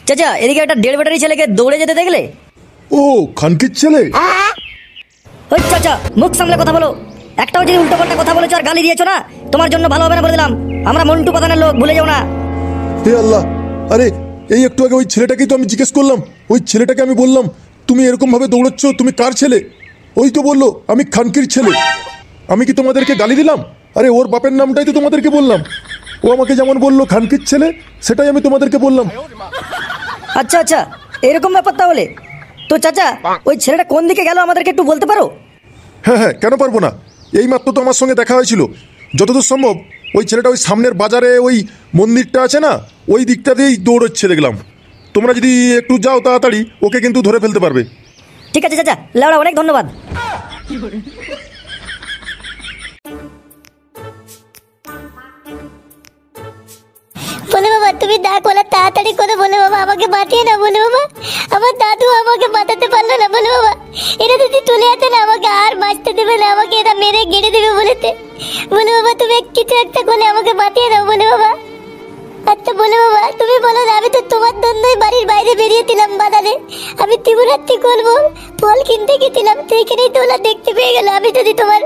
চাচা এদিকে একটা 1.5 ব্যাটারি ছেলেকে দৌড়ে যেতে দেখলে? ও খানকির ছেলে। ওই চাচা মুখ সামলে কথা বলো। একটাও যদি উল্টো পাল্টা কথা বলেছো আর গালি দিয়েছো না, তোমার জন্য ভালো হবে না বলে দিলাম। আমরা মন্টু প্রধানের লোক, ভুলে যাও না। হে আল্লাহ, আরে এই একটু আগে ওই ছেলেটাকেই তো আমি জিজ্ঞেস করলাম। ওই ছেলেটাকে আমি বললাম তুমি এরকম ভাবে দৌড়চ্ছ, তুমি কার ছেলে? ওই তো বললো আমি খানকির ছেলে। আমি কি তোমাদেরকে গালি দিলাম? আরে ওর বাপের নামটাই তো তোমাদেরকে বললাম। ও আমাকে যেমন বললো খানকির ছেলে, সেটাই আমি তোমাদেরকে বললাম। আচ্ছা আচ্ছা, এরকম ব্যাপার তাহলে। তো চাচা ওই ছেলেটা কোন দিকে গেল আমাদেরকে একটু বলতে পারো? হ্যাঁ হ্যাঁ, কেন পারবো না। এই মাত্র তো আমার সঙ্গে দেখা হয়েছিল। যতদূর সম্ভব ওই ছেলেটা ওই সামনের বাজারে ওই মন্দিরটা আছে না, ওই দিকটা দিয়েই দৌড়চ্ছে দেখলাম। তোমরা যদি একটু যাও তাড়াতাড়ি, ওকে কিন্তু ধরে ফেলতে পারবে। ঠিক আছে চাচা, লাউড়া অনেক ধন্যবাদ। বলে বাবা তুমি না করলে তাড়াতাড়ি করে, বলে বাবা আমাকে বাঁচিয়ে না। বলে বাবা আমার দাদু আমাকে বাঁচাতে পারলো না। বলে বাবা এরা যদি তুলে আনতে না, আমাকে আর বাঁচতে দেবে না, আমাকে এরা মেরে গেড়ে দেবে বলেতে। বলে বাবা তুমি কিছু একটা করে আমাকে বাঁচিয়ে দাও। বলে বাবা আচ্ছা বলে বাবা তুমি বলো না, আমি তো তোমার জন্যই বাড়ির বাইরে বেরিয়েছিলাম বাজারে। আমি ত্রিপুরাত্রি করবো, ফল কিনতে গেছিলাম, সেইখানেই তো ওরা দেখতে পেয়ে গেল। আমি যদি তোমার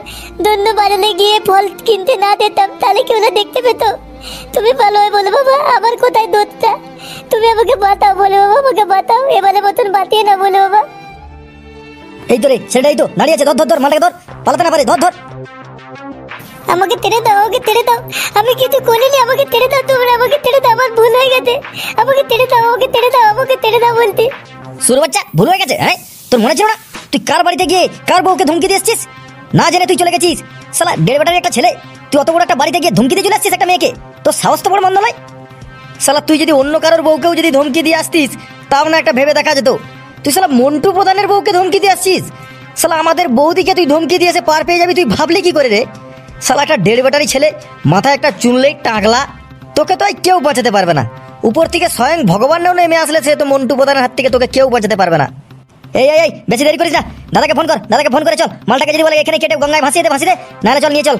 জন্য বাজারে গিয়ে ফল কিনতে না যেতাম, তাহলে কি ওরা দেখতে পেতো? তুমি ভালো হয় বলে বাবা, আমার কোথায় দোষটা? তুমি আমাকে বাঁচাও বলে বাবা, আমাকে বাঁচাও, এবারে মতন বাঁচিয়ে না বলে বাবা। এই তো রে, সেটাই তো দাঁড়িয়ে আছে। ধর ধর ধর, মালটাকে ধর, পালাতে না পারে। ধর ধর, আমাকে ছেড়ে দাও, আমাকে ছেড়ে দাও, আমি কিছু করিনি, আমাকে ছেড়ে দাও, তোমরা আমাকে ছেড়ে দাও, আমার ভুল হয়ে গেছে, আমাকে ছেড়ে দাও, আমাকে ছেড়ে দাও, আমাকে ছেড়ে দাও বলতে। সুর বাচ্চা ভুল হয়ে গেছে। হ্যাঁ তোর মনে ছিল না তুই কার বাড়িতে গিয়ে কার বউকে ধমকি দিয়ে এসছিস? না জেনে তুই চলে গেছিস। শালা 1.5 ব্যাটারি একটা ছেলে, তুই অত বড় একটা বাড়িতে গিয়ে ধমকি দিয়ে চলে আসছিস একটা মেয়েকে? তোর সাহস তো বড় মন্দ নয়। শালা তুই যদি অন্য কারোর বউকেও যদি ধমকি দিয়ে আসতিস, তাও না একটা ভেবে দেখা যেত। তুই শালা মন্টু প্রধানের বউকে ধমকি দিয়ে আসছিস। শালা আমাদের বৌদিকে তুই ধমকি দিয়েছে পার পেয়ে যাবি, তুই ভাবলি কি করে রে? শালা একটা 1.5 ব্যাটারি ছেলে, মাথায় একটা চুনলেই টাকলা, তোকে তো কেউ বাঁচাতে পারবে না। উপর থেকে স্বয়ং ভগবানও নেমে আসলে সে তো মন্টু প্রধানের হাত থেকে তোকে কেউ বাঁচাতে পারবে না। এই এই এই বেশি দেরি করিস না, দাদাকে ফোন কর, দাদাকে ফোন করে চল। মালটাকে যদি বলে এখানে কেটে গঙ্গায় ভাসিয়ে দে, নাহলে চল নিয়ে চল।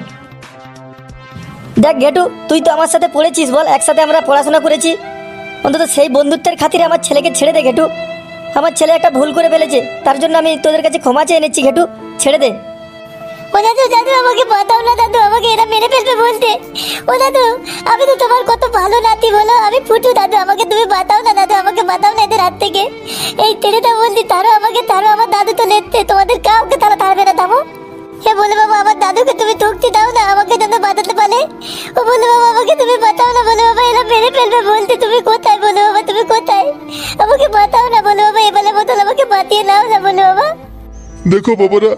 দেখ ঘেটু, তুই তো আমার সাথে পড়েছিস বল, একসাথে আমরা পড়াশোনা করেছি। অন্তত সেই বন্ধুত্বের খাতিরে আমার ছেলেকে ছেড়ে দে ঘেটু। আমার ছেলে একটা ভুল করে ফেলেছে, তার জন্য আমি তোদের কাছে ক্ষমা চেয়ে নিচ্ছি ঘেটু, ছেড়ে দে। ও দাদু, দাদু আমাকে বাঁচাও না দাদু, আমাকে এরা মেরে ফেলবে বলতে। ও দাদু আমি তো তোমার কত ভালো নাতি বলো, আমি ফুটু দাদু, আমাকে তুমি বাঁচাও না দাদু, আমাকে বাঁচাও না এদের হাত থেকে। এই ছেড়ে দাও বলছি, তারও আমাকে, তারও আমার দাদু তো লেটছে, তোমাদের কাউকে তারা তাড়বে না, থামো। হে বলে বাবা আমার দাদুকে তুমি তুকতে দাও না, আমাকে যেন বাঁচাতে পারে। ও বলে বাবা আমাকে তুমি বাঁচাও না, বলে বাবা এরা মেরে ফেলবে বলতে। তুমি কোথায় বলে বাবা, তুমি কোথায়? আমাকে বাঁচাও না বলে বাবা, এবারে মতন আমাকে বাঁচিয়ে নাও না বলে বাবা। দেখো বাবারা,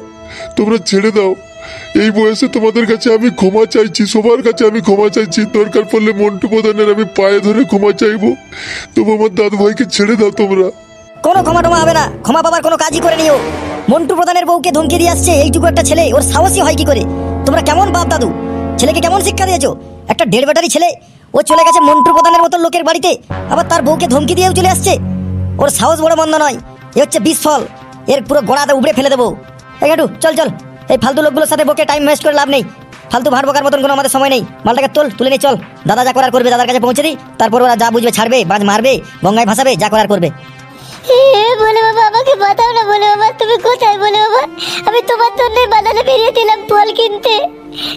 তোমরা ছেড়ে দাও। এই বয়সে তোমাদের কাছে আমি ক্ষমা চাইছি, সবার কাছে আমি ক্ষমা চাইছি। দরকার পড়লে মন্টু প্রধানের আমি পায়ে ধরে ক্ষমা চাইবো। তবু আমার দাদু ভাইকে ছেড়ে দাও তোমরা। কোনো ক্ষমা টমা হবে না, ক্ষমা পাবার কোনো কাজই করে নিও। মন্টু প্রধানের বউকে ধমকি দিয়ে আসছে এইটুকু একটা ছেলে, ওর সাহসী হয় কি করে? তোমরা কেমন বাপ দাদু, ছেলেকে কেমন শিক্ষা দিয়েছো? একটা 1.5 ব্যাটারি ছেলে, ও চলে গেছে মন্টু প্রধানের মতো লোকের বাড়িতে, আবার তার বউকে ধমকি দিয়েও চলে আসছে। ওর সাহস বড় মন্দ নয়, এ হচ্ছে বিস্ফল, এর পুরো গোড়াতে উবড়ে ফেলে দেবো। এই গাটু চল চল, এই ফালতু লোকগুলোর সাথে বকে টাইম ওয়েস্ট করে লাভ নেই। ফালতু ভাড় বকার মতন কোনো আমাদের সময় নেই। মালটাকে তুলে নিয়ে চল, দাদা যা করার করবে, দাদার কাছে পৌঁছে দিই, তারপর ওরা যা বুঝবে ছাড়বে, বাজ মারবে, গঙ্গায় ভাসাবে, যা করার করবে। বলে বাবা আমাকে বাঁচাও না বলে বাবা, তুমি কোথায় বলে বাবা? আমি তোমার জন্য বাজারে বেরিয়েছিলাম ফল কিনতে,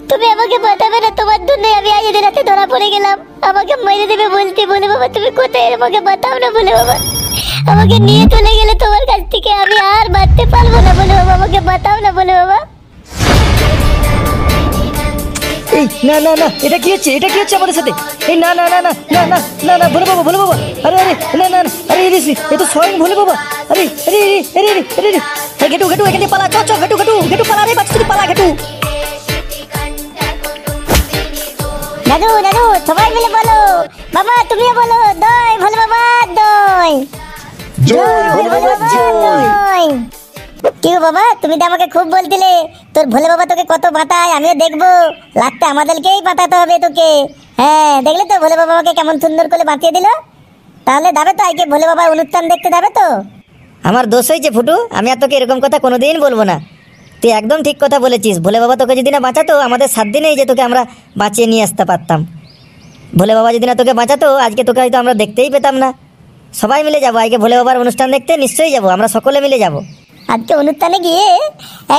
তুমি আমাকে বাঁচাবে না? তোমার জন্য আমি আজ এদের হাতে ধরা পড়ে গেলাম, আমাকে মেরে দেবে বলতে। বলে বাবা তুমি কোথায়, আমাকে বাঁচাও না বলে বাবা, আমাকে নিয়ে চলে গেলে তোমার কাছ থেকে আমি আর বাঁচতে পারবো না বলে বাবা, আমাকে বাঁচাও না বলে বাবা। এই না না না, এটা কি হচ্ছে, এটা কি হচ্ছে আমাদের সাথে? এই না না না না না না না না, ভোলে বাবা, ভোলে বাবা, আরে আরে না না না, আরে এ তো স্বয়ং ভোলে বাবা। আরে আরে আরে আরে আরে আরে ঘেটু ঘেটু, এখানে পালা, চ চ ঘেটু ঘেটু ঘেটু পালা রে বাচ্চা, পালা ঘেটু। দাদু দাদু সবাই মিলে বলো, বাবা তুমিও বলো, দই ভোলে বাবা দই, জয় ভোলে বাবা জয়। কি গো বাবা, তুমি তো আমাকে খুব বলছিলে তোর ভোলে বাবা তোকে কত বাঁচায়, আমিও দেখবো, লাগতে আমাদেরকেই বাঁচাতে হবে তোকে। হ্যাঁ দেখলে তো ভোলে বাবা আমাকে কেমন সুন্দর করে বাঁচিয়ে দিল। তাহলে যাবে তো আজকে ভোলে বাবার অনুষ্ঠান দেখতে যাবে তো? আমার দোষ হয়েছে ফুটু, আমি আর তোকে এরকম কথা কোনোদিন বলবো না। তুই একদম ঠিক কথা বলেছিস, ভোলে বাবা তোকে যদি না বাঁচাতো, আমাদের 7 দিনেই যে তোকে আমরা বাঁচিয়ে নিয়ে আসতে পারতাম। ভোলে বাবা যদি না তোকে বাঁচাতো, আজকে তোকে হয়তো আমরা দেখতেই পেতাম না। সবাই মিলে যাবো আজকে ভোলে বাবার অনুষ্ঠান দেখতে, নিশ্চয়ই যাবো, আমরা সকলে মিলে যাবো। আজকে অনুষ্ঠানে গিয়ে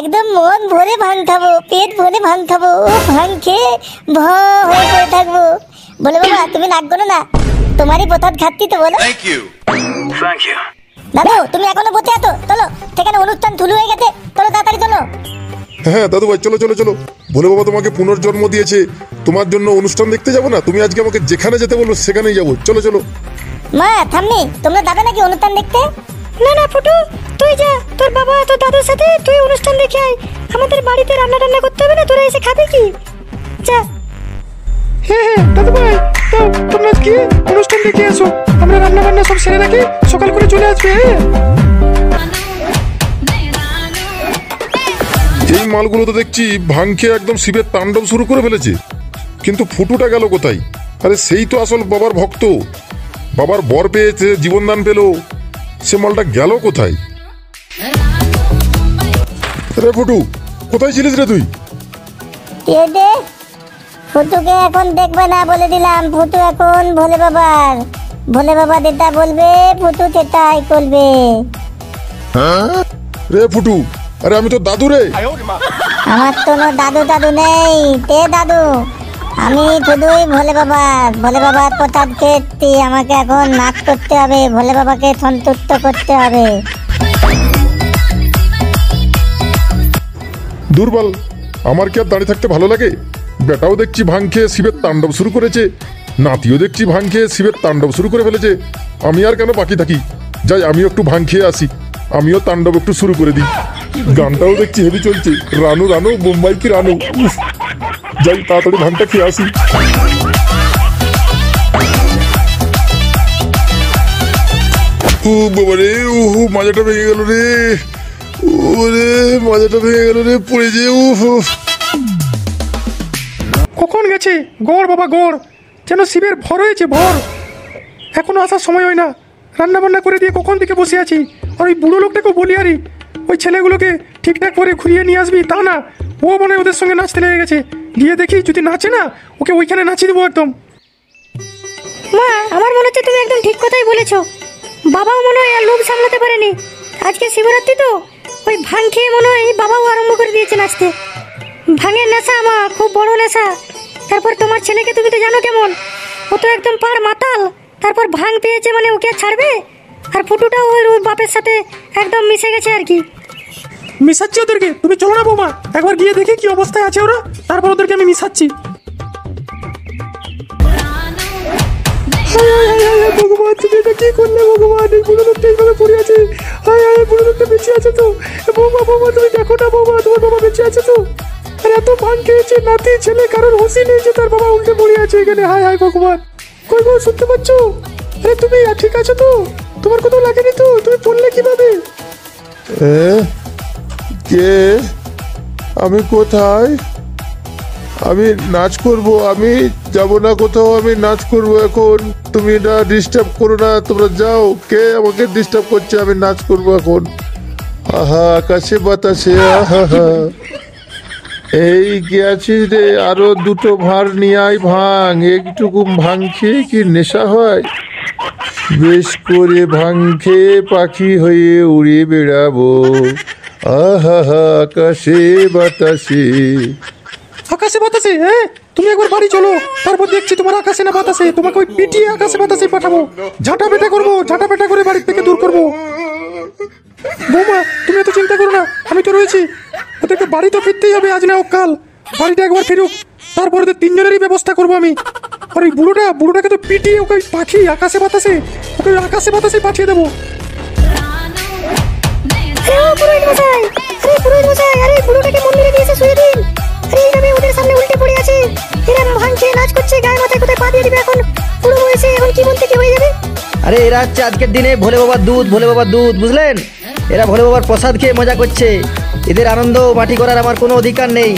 একদম মন ভরে ভাঙ খাবো, পেট ভরে ভাঙ খাবো, ও ভাঙ খেয়ে ভ হয়ে পড়ে থাকবো। বলে বাবা তুমি নাক করো না, তোমারই প্রসাদ খাচ্ছি তো বলো। Thank you. Thank you. দাদু তুমি এখনো বসে আছো, চলো সেখানে অনুষ্ঠান শুরু হয়ে গেছে, চলো তাড়াতাড়ি চলো। হ্যাঁ দাদু ভাই, চলো চলো চলো। ভোলে বাবা তোমাকে পুনর্জন্ম দিয়েছে, তোমার জন্য অনুষ্ঠান দেখতে যাবো না? তুমি আজকে আমাকে যেখানে যেতে বলবো সেখানেই যাবো, চলো চলো। মা থামনি, তোমরা যাবে নাকি অনুষ্ঠান দেখতে? না না ফুটু, তুই যা, তোর বাবা তোর দাদুর সাথে তুই অনুষ্ঠান দেখে আয়। আমাদের বাড়িতে রান্না টান্না করতে হবে না, তোরা এসে খাবি কি? যা। হ্যাঁ হ্যাঁ দাদু ভাই, দাও তোমরা কি অনুষ্ঠান দেখে আসো, আমরা রান্না বান্না সব সেরে রাখি, সকাল করে চলে আসবে। এই মালগুলো তো দেখছি ভাং খেয়ে একদম শিবের তাণ্ডব শুরু করে ফেলেছে, কিন্তু ফুটুটা গেল কোথায়? আরে সেই তো আসল বাবার ভক্ত, বাবার বর পেয়েছে, জীবনদান পেল, সে মালটা গেল কোথায়? রে ফুটু, কোথায় ছিলিস রে তুই? ফুটুকে এখন দেখবে না বলে দিলাম, ফুটু এখন ভোলে বাবার, ভোলে বাবা যেটা বলবে ফুটু সেটাই করবে। রে ফুটু, আরে আমি তো দাদু রে। আমার তো দাদু দাদু নেই, তে দাদু আমি শুধুই ভোলে বাবার প্রসাদ খেয়েছি, আমাকে এখন নাচ করতে হবে, ভোলে বাবাকে সন্তুষ্ট করতে হবে। দুর্বল, আমার কি আর দাঁড়িয়ে থাকতে ভালো লাগে? বেটাও দেখছি ভাং খেয়ে শিবের তাণ্ডব শুরু করেছে, নাতিও দেখছি ভাং খেয়ে শিবের তাণ্ডব শুরু করে ফেলেছে। আমি আর কেন বাকি থাকি, যাই আমিও একটু ভাং খেয়ে আসি, আমিও তাণ্ডব একটু শুরু করে দিই। গানটাও দেখছি হেভি চলছে, রানু রানু মুম্বাই কি রানু। উফ, যাই তাড়াতাড়ি ভাংটা খেয়ে আসি। ও বাবা রে, ও মাজাটা ভেঙে গেল রে, ওরে মাজাটা ভেঙে গেল রে, পড়ে যে। উফ উফ। কখন গেছে গড় বাবা গড়, যেন শিবের ভর হয়েছে ভর, এখনো আসার সময় হয় না। রান্না বান্না করে দিয়ে কখন থেকে বসে আছি, আর ওই বুড়ো লোকটাকেও বলি আরে ওই ছেলেগুলোকে ঠিকঠাক করে ঘুরিয়ে নিয়ে আসবি, তা না ও মনে হয় ওদের সঙ্গে নাচতে লেগে গেছে। গিয়ে দেখি যদি নাচে না, ওকে ওইখানে নাচিয়ে দেবো একদম। মা আমার মনে হচ্ছে তুমি একদম ঠিক কথাই বলেছো, বাবাও মনে হয় আর লোভ সামলাতে পারেনি। আজকে শিবরাত্রি তো, ওই ভাং খেয়ে মনে হয় বাবাও আরম্ভ করে দিয়েছে নাচতে। ভাঙের নেশা মা, খুব বড় নেশা। তারপর তোমার ছেলেকে তুমি তো জানো কেমন, ও তো একদম পার মাতাল, তারপর ভাং পেয়েছে মানে ওকে আর ছাড়বে? আর ফুটুটাও ওর বাপের সাথে একদম মিশে গেছে আর কি। মিশাচ্ছি ওদেরকে, তুমি চলো না বৌমা, একবার গিয়ে দেখি কি অবস্থায় আছে ওরা, তারপর ওদেরকে আমি মিশাচ্ছি। ভগবান তুমি এটা কি করলে ভগবান, এই বুড়ো লোকটা এইভাবে পড়ে আছে, হায় হায় বুড়ো লোকটা বেঁচে আছে তো। বৌমা বৌমা তুমি দেখো না বৌমা, তোমার বাবা বেঁচে আছে তো? আর এত ভাঙ খেয়েছে, নাতি ছেলে কারোর হুঁশি নেই যে তার বাবা উল্টে পড়ে আছে এখানে, হায় হায় ভগবান। কই গো শুনতে পাচ্ছ? আরে তুমি ঠিক আছো তো? তোমার কোথাও লাগেনি তো? তুমি পড়লে কিভাবে? কে? আমি কোথায়? আমি নাচ করব, আমি যাব না কোথাও, আমি নাচ করব এখন। তুমি না ডিস্টার্ব করো না, তোমরা যাও। কে আমাকে ডিস্টার্ব করছে? আমি নাচ করব এখন। আহা আকাশে বাতাসে, আহা হা। এই কি আছিস রে? আরো দুটো ভার নিয়ে আয় ভাং, একটুকু ভাং খেয়ে কি নেশা হয়? বেশ করে ভাং খেয়ে পাখি হয়ে উড়ে বেড়াবো, আহা হা আকাশে বাতাসে। আকাশে বাতাসে? হ্যাঁ তুমি একবার বাড়ি চলো, তারপর দেখছি তোমার আকাশে না বাতাসে, তোমাকে ওই পিটিয়ে আকাশে বাতাসে পাঠাবো, ঝাঁটা পেটা করবো, ঝাঁটা পেটা করে বাড়ির থেকে দূর করবো। বৌমা তুমি এত চিন্তা করো না, আমি তো রয়েছি। ওদেরকে বাড়ি তো ফিরতেই হবে, আজ না হোক কাল। বাড়িটা একবার ফিরুক, তারপর ওদের তিনজনেরই ব্যবস্থা করবো আমি। আর ওই বুড়োটাকে তো পিটিয়ে ওকে পাখি আকাশে বাতাসে, ওকে আকাশে বাতাসে পাঠিয়ে দেবো। আরে বুড়োটাকে মন্দিরে নিয়ে এসে শুয়ে দিন। আরে এইভাবে ওদের সামনে উল্টে পড়ে আছে, এরা ভাং খেয়ে নাচ করছে, গায়ে মাথায় কোথায় পা দিয়ে দিবে এখন, বুড়ো বয়সে এখন কি বলতে কি হয়ে যাবে। আরে এরা হচ্ছে আজকের দিনে ভোলে বাবার দুধ, ভোলে বাবার দুধ, বুঝলেন? এরা ভোলে বাবার প্রসাদ খেয়ে মজা করছে, এদের আনন্দ মাটি করার আমার কোনো অধিকার নেই।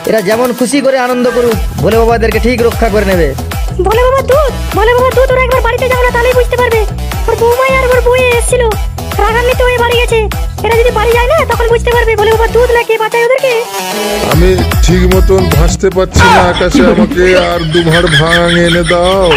এরা যেমন খুশি করে আনন্দ করুক, ভোলে বাবা এদেরকে ঠিক রক্ষা করে নেবে। ভোলে বাবার দুধ, ভোলে বাবার দুধ, ওরা একবার বাড়িতে যাও না, তাহলেই বুঝতে পারবে। ওর বৌমাই আর ওর বউয়ে এসেছিল, রাগান্বিত হয়ে বাড়ি গেছে। এরা যদি বাড়ি যায় না, তখন বুঝতে পারবে ভোলে বাবার দুধ না কে বাঁচায় ওদেরকে। আমি ঠিক মতন ভাসতে পারছি না আকাশে, আমাকে আর দুভার ভাঙ এনে দাও।